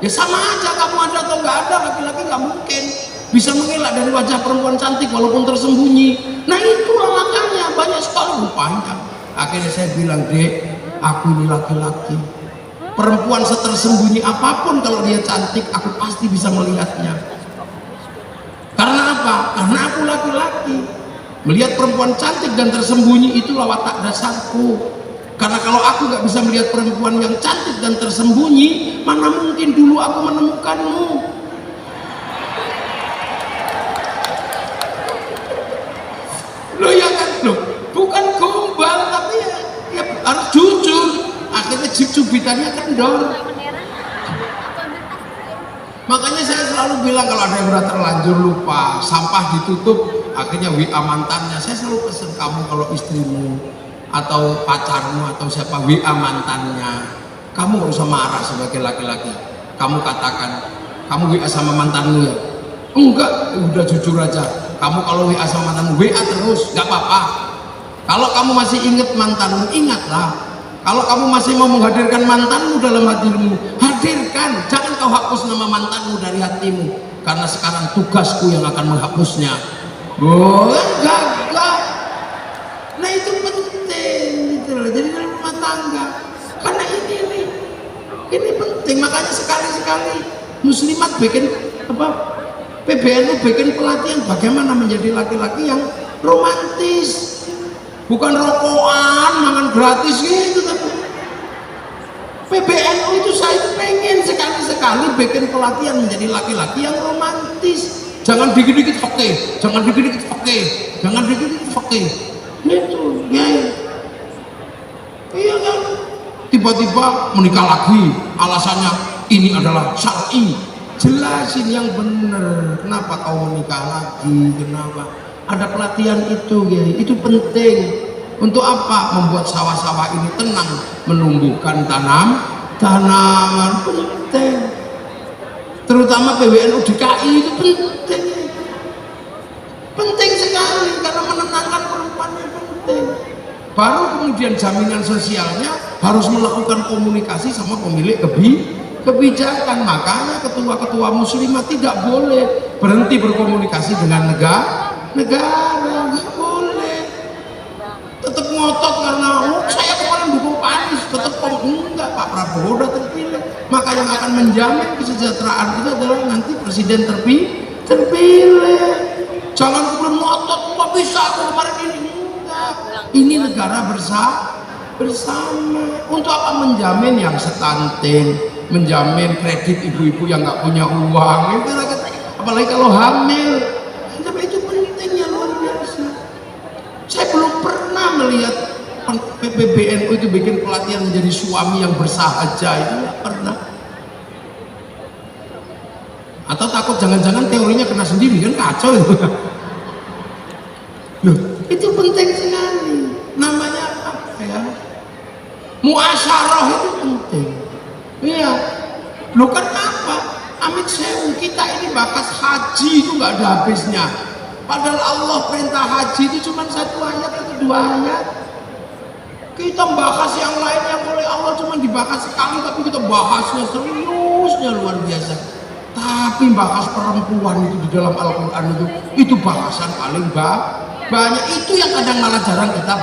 Ya sama aja, kamu ada atau nggak ada, laki-laki nggak mungkin bisa mengelak dari wajah perempuan cantik walaupun tersembunyi. Nah itulah makanya banyak sekali rupanya. Akhirnya saya bilang, Dek, aku ini laki-laki, perempuan setersembunyi apapun kalau dia cantik aku pasti bisa melihatnya. Karena apa? Karena aku laki-laki. Melihat perempuan cantik dan tersembunyi itulah watak dasarku. Karena kalau aku gak bisa melihat perempuan yang cantik dan tersembunyi, mana mungkin dulu aku menemukanmu. Loh ya kan, loh bukan gombal, tapi ya harus jujur. Akhirnya cubitannya kendor. Makanya saya selalu bilang kalau ada yang udah terlanjur lupa, sampah ditutup, akhirnya WA mantannya, saya selalu pesen, kamu kalau istrimu atau pacarmu atau siapa WA mantannya, kamu gak usah marah sebagai laki-laki. Kamu katakan, kamu WA sama mantanmu ya? Enggak, udah jujur aja. Kamu kalau WA sama mantanmu, WA terus, gak apa-apa. Kalau kamu masih ingat mantanmu, ingatlah. Kalau kamu masih mau menghadirkan mantanmu dalam hatimu, hadirkan. Jangan kau hapus nama mantanmu dari hatimu, karena sekarang tugasku yang akan menghapusnya. Oh, enggak. Nah itu penting gitu loh. Jadi dalam rumah tangga, karena ini penting. Makanya sekali-sekali muslimat bikin apa? PBNU bikin pelatihan bagaimana menjadi laki-laki yang romantis. Bukan rokokan, makan gratis gitu, tapi PBNU itu saya pengen sekali-sekali bikin pelatihan menjadi laki-laki yang romantis. Jangan dikit-dikit fakih, jangan dikit-dikit fakih, jangan dikit-dikit fakih. Itu, ya. Iya kan? Tiba-tiba menikah lagi, alasannya ini adalah syar'i. Jelasin yang benar. Kenapa kau menikah lagi? Kenapa? Ada pelatihan itu, ya. Itu penting. Untuk apa? Membuat sawah-sawah ini tenang, menumbuhkan tanaman penting. Terutama PBNU DKI itu penting. Penting sekali karena menenangkan perempuannya penting. Baru kemudian jaminan sosialnya harus melakukan komunikasi sama pemilik kebijakan. Makanya ketua-ketua muslimah tidak boleh berhenti berkomunikasi dengan negara, nggak boleh. Tetap ngotot karena saya kemarin dukung Pak Anies, tetap enggak, Pak Prabowo udah terpilih. Maka yang akan menjamin kesejahteraan itu adalah nanti presiden terpilih. Jangan kemudian ngotot, kok bisa aku kemarin ini, enggak. Ini negara bersama. Untuk apa menjamin yang stunting, menjamin kredit ibu-ibu yang nggak punya uang, itu apalagi kalau hamil. Tapi itu pentingnya luar biasa. Saya belum pernah melihat PBNU itu bikin pelatihan menjadi suami yang bersahaja, itu nggak pernah. Atau takut jangan-jangan teorinya kena sendiri, kan kacau itu. Loh, itu penting sekali. Namanya apa ya? Muasyarah itu penting. Iya. Loh kan apa? Amit sewu, kita ini bakas haji itu nggak ada habisnya. Padahal Allah perintah haji itu cuma 1 ayat atau 2 ayat. Kita bahas yang lain yang oleh Allah cuma dibahas sekali, tapi kita bahasnya seriusnya luar biasa. Tapi bahas perempuan itu di dalam Al-Quran itu bahasan paling banyak. Itu yang kadang malah jarang kita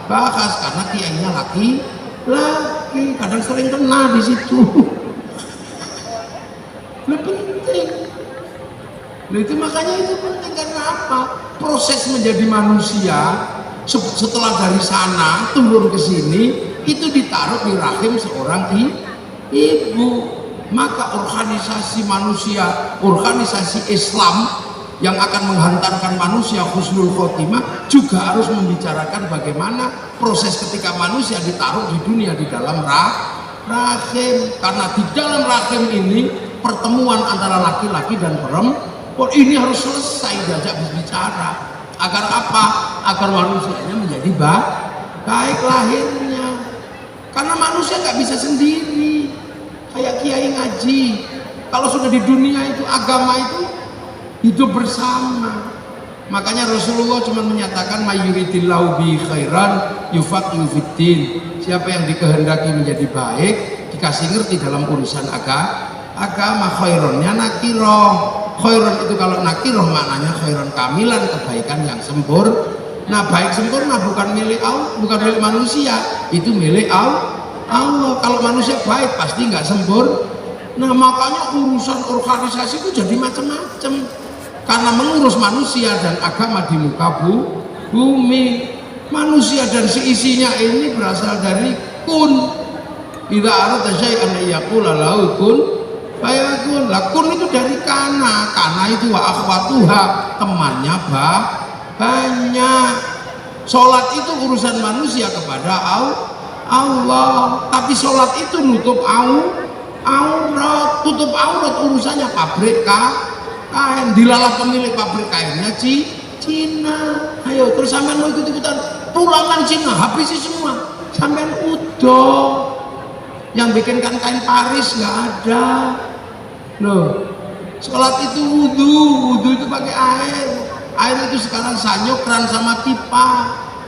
bahas karena kiainya laki, kadang sering kena di situ. Penting. Itu makanya itu penting karena apa? Proses menjadi manusia setelah dari sana turun ke sini itu ditaruh di rahim seorang ibu. Maka organisasi manusia, organisasi Islam yang akan menghantarkan manusia husnul khotimah juga harus membicarakan bagaimana proses ketika manusia ditaruh di dunia di dalam rahim. Karena di dalam rahim ini pertemuan antara laki-laki dan perempuan ini harus selesai diajak berbicara. Agar apa? Agar manusianya menjadi baik lahirnya. Karena manusia nggak bisa sendiri. Kayak kiai ngaji, kalau sudah di dunia itu agama itu hidup bersama. Makanya Rasulullah cuma menyatakan mayyuridillahu bi khairan yufaqihu fiddin. Siapa yang dikehendaki menjadi baik dikasih ngerti dalam urusan agama khaironnya nakiroh. Khairon itu kalau nakiroh maknanya khairon kamilan, kebaikan yang sempurna. Nah, baik sempurna bukan milik Allah, bukan milik manusia, itu milik Allah. Kalau manusia baik pasti nggak sempurna. Nah, makanya urusan organisasi itu jadi macam-macam karena mengurus manusia dan agama di muka bumi. Manusia dan seisinya ini berasal dari kun. Idza arada syai'an yaqula lahu kun fayakun. Lah kun itu dari kana itu wa akhwatuha, temannya banyak. Sholat itu urusan manusia kepada Allah, tapi sholat itu nutup aurat. Tutup aurat urusannya pabrik kain, dilalah pemilik pabrik kainnya Cina. Ayo terus sampean mau ikut-ikutan pulangan Cina, habisi semua. Sampean udah yang bikinkan kain Paris nggak ada loh. Sholat itu wudhu itu pakai air itu sekarang sanyokran sama pipa.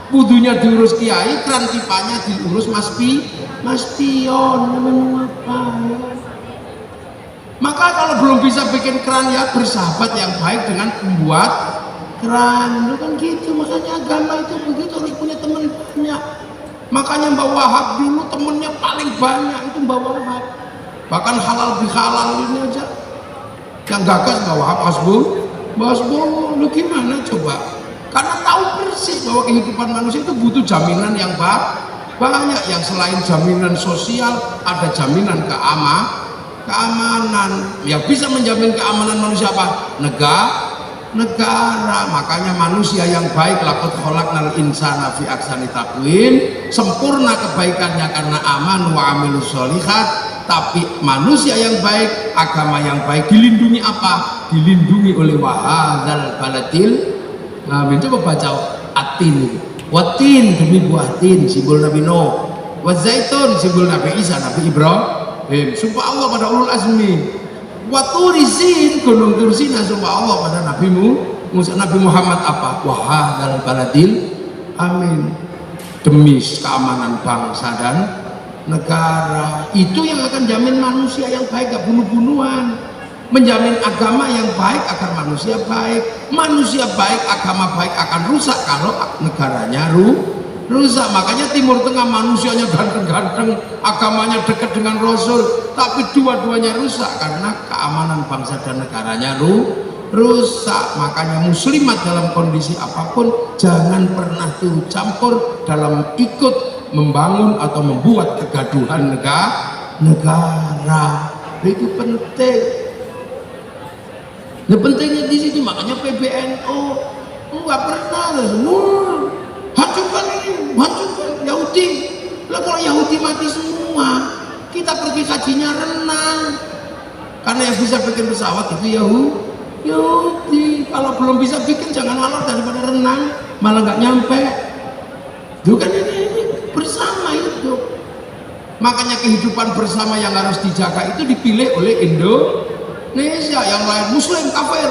Wudhunya diurus kiai, keran pipanya diurus mas pion. Apa ya? Maka kalau belum bisa bikin keran, ya bersahabat yang baik dengan pembuat keran. Itu kan gitu, makanya agama itu begitu, harus punya teman banyak. Makanya Mbak Wahab dulu temennya paling banyak itu Mbak Wahab. Bahkan halal bihalal ini aja yang gagas Mbak Wahab Hasbul. Lu gimana coba? Karena tahu persis bahwa kehidupan manusia itu butuh jaminan yang banyak. Yang selain jaminan sosial, ada jaminan keamanan. Yang bisa menjamin keamanan manusia apa? Negara. Makanya manusia yang baik, laqad khalaqnal insana fi ahsani taqwim, sempurna kebaikannya karena aman wa amilus sholihat. Tapi manusia yang baik, agama yang baik dilindungi apa? Dilindungi oleh wahadzal baladil. Nah, coba baca atin, watin demi buah tin, simbol Nabi Nuh, wazaitun simbol Nabi Isa, Nabi Ibrahim. Sumpah Allah pada ulul azmi. Waturizin, gunung Tursina, sumpah Allah pada Nabi Muhammad apa? Wahadzal baladil amin. Demi keamanan bangsa dan negara. Itu yang akan jamin manusia yang baik, gak bunuh-bunuhan. Menjamin agama yang baik agar manusia baik. Manusia baik, agama baik akan rusak kalau negaranya rusak. Makanya Timur Tengah manusianya ganteng-ganteng, agamanya dekat dengan Rasul, tapi dua-duanya rusak karena keamanan bangsa dan negaranya rusak. Makanya muslimat dalam kondisi apapun jangan pernah turut campur dalam ikut membangun atau membuat kegaduhan negara. Itu penting. Nah, pentingnya di situ, makanya PBNU nggak pernah hancurkan Yahudi. Lah kalau Yahudi mati semua, kita pergi kajinya renang. Karena yang bisa bikin pesawat itu Yahudi. Kalau belum bisa bikin jangan alot daripada renang, malah nggak nyampe. Itu kan ini bersama itu. Makanya kehidupan bersama yang harus dijaga itu dipilih oleh Indonesia. Yang lain muslim kafir,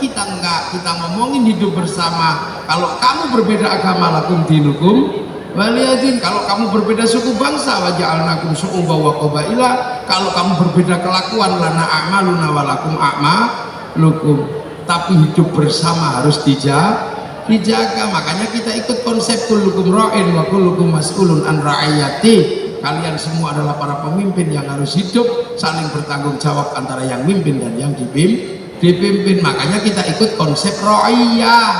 kita enggak. Kita ngomongin hidup bersama. Kalau kamu berbeda agama, lakum dinukum waliyadin. Kalau kamu berbeda suku bangsa, waja'alnakum syu'uban wa qabaila. Kalau kamu berbeda kelakuan, lana a'maluna wa lakum a'malukum. Tapi hidup bersama harus dijaga. Makanya kita ikut konsep kullukum ra'in wa kullukum mas'ulun an ra'iyati. Kalian semua adalah para pemimpin yang harus hidup saling bertanggung jawab antara yang mimpin dan yang dipimpin. Makanya kita ikut konsep ra'iyah.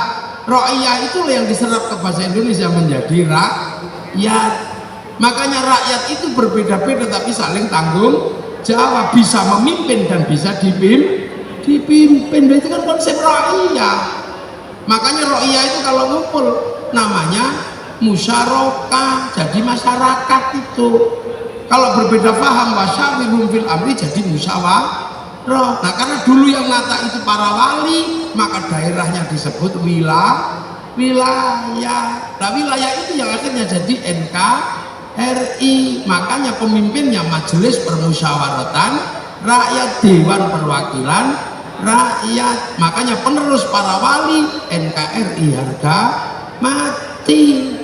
Ra'iyah itulah yang diserap ke bahasa Indonesia menjadi rakyat. Makanya rakyat itu berbeda-beda tapi saling tanggung jawab, bisa memimpin dan bisa dipimpin. Itu kan konsep ra'iyah. Makanya ra'iyah itu kalau ngumpul namanya musyarakah, jadi masyarakat itu. Kalau berbeda paham, wasyawirhum fil amri, jadi musyawarah. Nah, karena dulu yang nata itu para wali, maka daerahnya disebut wilayah. Nah, wilayah itu yang akhirnya jadi NKRI. Makanya pemimpinnya Majelis Permusyawaratan Rakyat, Dewan Perwakilan Rakyat. Makanya penerus para wali NKRI harga mati.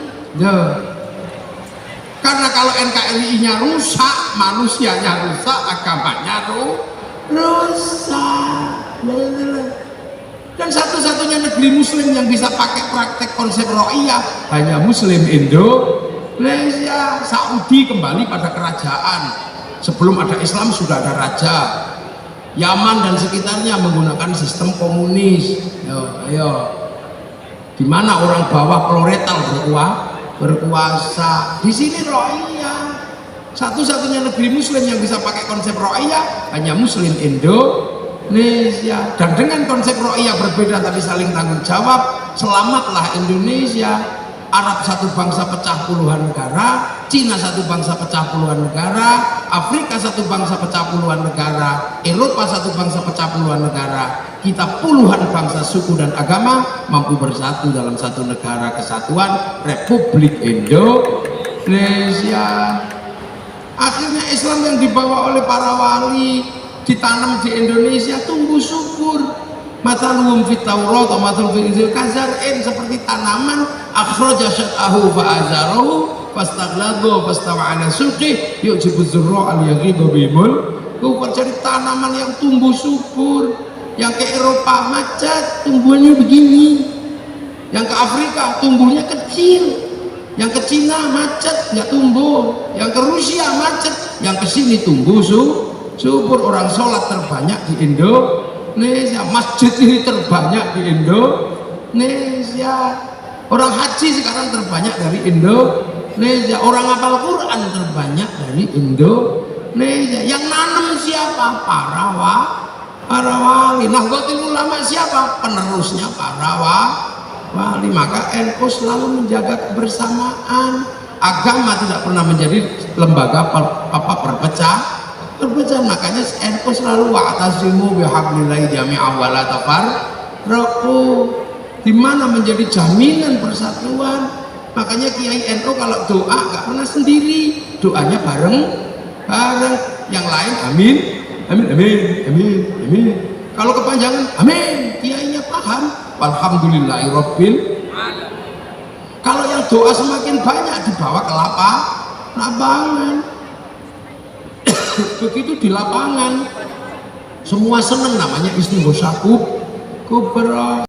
Karena kalau NKRI-nya rusak, manusianya rusak, agamanya rusak. Dan satu-satunya negeri muslim yang bisa pakai praktek konsep ro'iyah hanya muslim Indonesia. Saudi kembali pada kerajaan. Sebelum ada Islam sudah ada raja. Yaman dan sekitarnya menggunakan sistem komunis. Ayo. Di mana orang bawah proletar berkuasa. Di sini ro'iyah. Satu-satunya negeri muslim yang bisa pakai konsep ro'iyah hanya muslim Indonesia. Dan dengan konsep ro'iyah berbeda tapi saling tanggung jawab, selamatlah Indonesia. Arab satu bangsa pecah puluhan negara, Cina satu bangsa pecah puluhan negara, Afrika satu bangsa pecah puluhan negara, Eropa satu bangsa pecah puluhan negara. Kita puluhan bangsa, suku dan agama mampu bersatu dalam satu negara kesatuan Republik Indonesia. Akhirnya Islam yang dibawa oleh para wali ditanam di Indonesia, tumbuh subur. Mathaluhum fit Taurat wa mathaluhum fil Injil kazar'in, seperti tanaman akhraja syat'ahu fa'azarahu fastaghladha fastawa 'ala suqih yu'jibu dzurra'a liyaghidha bihimul kufar. Jadi tanaman yang tumbuh subur. Yang ke Eropa macet, tumbuhnya begini. Yang ke Afrika tumbuhnya kecil. Yang ke Cina macet, nggak tumbuh. Yang ke Rusia macet, yang ke sini tumbuh subur. Orang sholat terbanyak di Indonesia, masjid ini terbanyak di Indonesia. Orang haji sekarang terbanyak dari Indonesia. Orang hafal Quran terbanyak dari Indonesia. Yang nanam siapa? Para wali. Nahdlatul Ulama siapa? Penerusnya para wali. Maka NU selalu menjaga kebersamaan. Agama tidak pernah menjadi lembaga perpecah. Makanya NU selalu wa'tasimu bihablillahi jami'an wa la tafarraqu, di mana menjadi jaminan persatuan. Makanya Kiai NU kalau doa nggak pernah sendiri, doanya bareng. Yang lain amin, amin, amin, amin, amin. Kalau kepanjangan amin, kiainya paham. Alhamdulillahirabbil. Kalau yang doa semakin banyak dibawa ke lapangan. Begitu di lapangan semua seneng, namanya istighosah kubra.